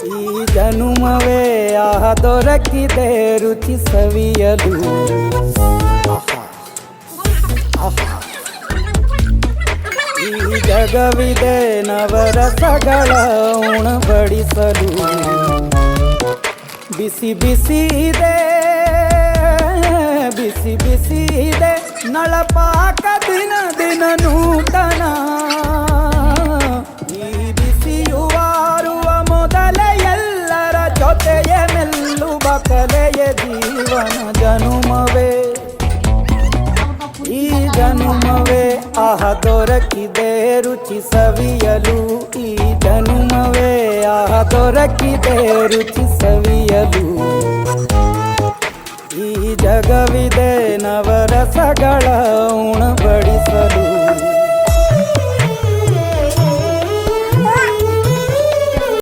ಈ ಜನುಮವೇ ಆಹ ದೊರಕಿದೆ ರುಚಿ ಸವಿಯಲು. ಈ ಜಗವಿದೆ ನವರಸಗಳ ಉಣಬಡಿಸಲು. ಬಿಸಿ ಬಿಸಿ ಇದೆ, ಬಿಸಿ ಬಿಸಿ ಇದೆ ನಳಪಾಕ ದಿನ ದಿನ ನೂತನ. ಈ ಬಿಸಿಯುವಾರುವ ಮೊದಲೇ ಎಲ್ಲರ ಜೊತೆಯ ಮೆಲ್ಲುವ ಕಲೆಯ ಜೀವನ ಜನುಮವೇ. ಈ ಜನುಮವೇ ಆಹ ದೊರಕಿದೆ ರುಚಿ ಸವಿಯಲು. ಈ ಜನುಮವೇ ಆಹ ದೊರಕಿದೆ ರುಚಿ ಸವಿಯಲು. ಈ ಜಗವಿದೆ ನವರಸಗಳ ಉಣಬಡಿಸಲು.